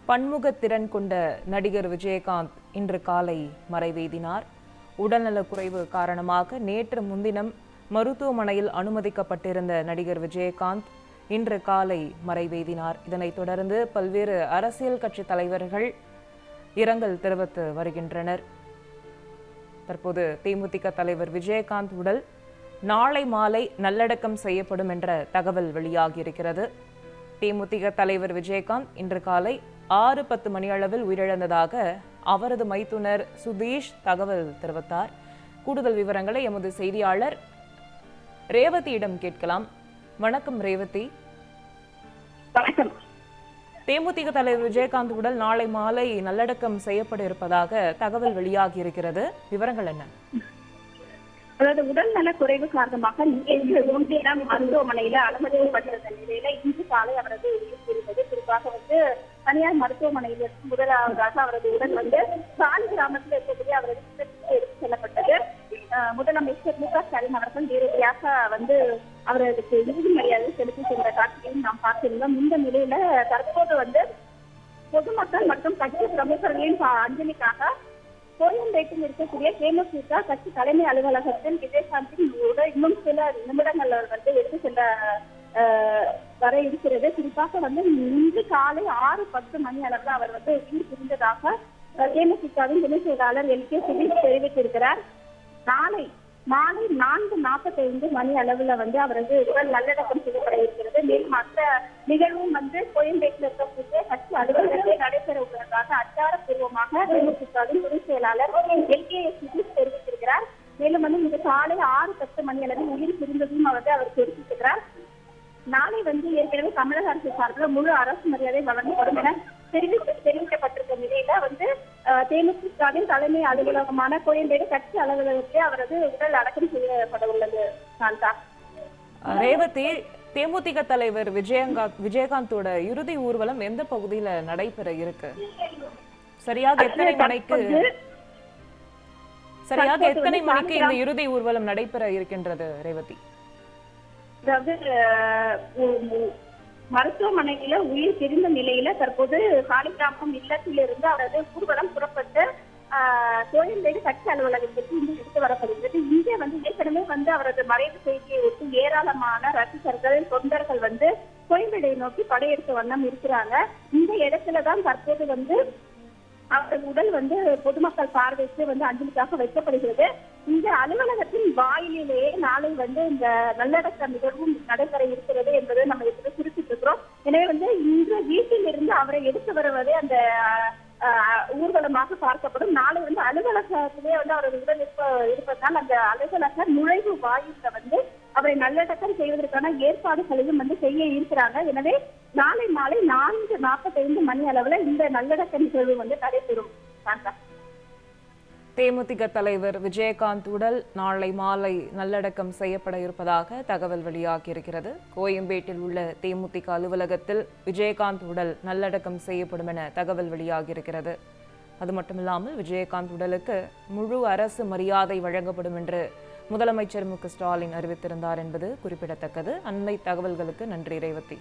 பன்முகத்திறன் கொண்ட நடிகர் விஜயகாந்த் இன்று காலை மறைவெய்தினார். உடல்நலக்குறைவு காரணமாக நேற்று முன்தினம் மருத்துவமனையில் அனுமதிக்கப்பட்டிருந்த நடிகர் விஜயகாந்த் இன்று காலை மறைவெய்தினார். இதனைத் தொடர்ந்து பல்வேறு அரசியல் கட்சி தலைவர்கள் இரங்கல் தெரிவித்து வருகின்றனர். தற்போது தேமுதிக தலைவர் விஜயகாந்த் உடல் நாளை மாலை நல்லடக்கம் செய்யப்படும் என்ற தகவல் வெளியாகியிருக்கிறது. தேமுதிக தலைவர் விஜயகாந்த் இன்று காலை 6:10 மணியளவில் உயிரிழந்ததாக அவரது மைத்துனர் சுதீஷ் தகவல் தெரிவித்தார். கூடுதல் விவரங்களை எமது செய்தியாளர் ரேவதியிடம் கேட்கலாம். வணக்கம் ரேவதி. வணக்கம். தேமுதிக தலைவர் விஜயகாந்த் உடல் நாளை மாலை நல்லடக்கம் செய்யப்பட இருப்பதாக தகவல் வெளியாகி இருக்கிறது. விவரங்கள் என்ன? அதாவது உடல் நல குறைவு காரணமாக ஒன்றியம் மருத்துவமனையில அனுமதிக்கப்பட்டிருந்த நிலையில இன்று காலை அவரது உயிர் இருந்தது. குறிப்பாக தனியார் மருத்துவமனையில் முதலாவதாக அவரது உடல் சாலி கிராமத்தில் இருக்கக்கூடிய அவரது எடுத்து செல்லப்பட்டது. முதலமைச்சர் மு க ஸ்டாலின் அவர்கள் நேரடியாக அவருக்கு இறுதி மரியாதை செலுத்தி சென்ற காட்சியையும் நாம் பார்த்திருந்தோம். இந்த நிலையில தற்போது பொதுமக்கள் மற்றும் கட்சி பிரமுகர்களின் அஞ்சலிக்காக கோயம்பேட்டில் இருக்கக்கூடிய தேமுதிக கட்சி தலைமை அலுவலகத்தில் விஜயகாந்தின் உடல் இன்னும் சில நிமிடங்கள் எடுத்து செல்ல வர இருக்கிறது. குறிப்பாக இன்று காலை 6:10 மணி அளவில் அவர் உயிர் பிரிந்ததாக தேமுதிகவின் துணை செயலாளர் எல்.கே. சுதீஷ் தெரிவித்திருக்கிறார். நாளை மாலை 4:45 மணி அளவில் அவரது உடல் நல்லடக்கம் செய்யப்பட இருக்கிறது. மேலும் மற்ற நிகழ்வும் கோயம்பேட்டில் இருக்கக்கூடிய கட்சி அலுவலகத்தில் நடைபெற உள்ளதாக அதிகாரப்பூர்வமாக தேமுதிகவின் துணை செயலாளர் எல்.கே. சுதீஷ் தெரிவித்திருக்கிறார். மேலும் இன்று காலை 6:10 மணி அளவில் உயிர் பிரிந்ததையும் அவர் தெரிவித்திருக்கிறார். நாளை ஏற்கனவே தமிழக அரசு சார்பில் முழு அரசு மரியாதை வழங்கப்படும் என தெரிவிக்கப்பட்டிருக்க நிலையில தேமுதிகவின் தலைமை அலுவலகமான கோயம்பேடு கட்சி அலுவலகத்திலே அவரது உடல் அடக்கம் செய்யப்பட உள்ளது. ரேவதி, தேமுதிக தலைவர் விஜயகாந்தோட இறுதி ஊர்வலம் எந்த பகுதியில நடைபெற இருக்கு? சரியாக எத்தனை மணிக்கு இந்த இறுதி ஊர்வலம் நடைபெற இருக்கின்றது ரேவதி? அதாவது மருத்துவமனையில உயிர் பிரிந்த நிலையில தற்போது சாலிகிராமம் இல்லத்திலிருந்து அவரது ஊர்வலம் புறப்பட்டு கோயம்பேடு கட்சி அலுவலகத்திற்கு இன்று எடுத்து வரப்படுகிறது. இங்கே ஏற்கனவே அவரது மறைவு செய்தியை ஒட்டி ஏராளமான ரசிகர்கள் தொண்டர்கள் கோயம்பேடை நோக்கி படையெடுத்த வண்ணம் இருக்கிறாங்க. இந்த இடத்துலதான் தற்போது அவரது உடல் பொதுமக்கள் பார்வைக்கு அஞ்சலிக்காக வைக்கப்படுகிறது. இந்த அலுவலகத்தின் வாயிலேயே நாளை இந்த நல்லடக்க நிகழ்வும் நடைபெற இருக்கிறது என்பதை நம்ம எப்படி குறிப்பிட்டிருக்கிறோம். எனவே இன்று வீட்டில் இருந்து அவரை எடுத்து வருவதே அந்த ஊர்வலமாக பார்க்கப்படும். நாளை அலுவலகத்திலே அவரது உடல் இருப்பதால் அந்த அலுவலக நுழைவு வாயில அவரை நல்லடக்கம் செய்வதற்கான ஏற்பாடுகளையும் செய்ய இருக்கிறாங்க. எனவே நாளை மாலை 4:45 மணி அளவுல இந்த நல்லடக்க நிகழ்வு நடைபெறும். தேமுதிக தலைவர் விஜயகாந்த் உடல் நாளை மாலை நல்லடக்கம் செய்யப்பட இருப்பதாக தகவல் வெளியாகியிருக்கிறது. கோயம்பேட்டில் உள்ள தேமுதிக அலுவலகத்தில் விஜயகாந்த் உடல் நல்லடக்கம் செய்யப்படும் என தகவல் வெளியாகியிருக்கிறது. அது மட்டுமில்லாமல் விஜயகாந்த் உடலுக்கு முழு அரசு மரியாதை வழங்கப்படும் என்று முதலமைச்சர் மு க ஸ்டாலின் அறிவித்திருந்தார் என்பது குறிப்பிடத்தக்கது. அண்மை தகவல்களுக்கு நன்றி ரேவதி.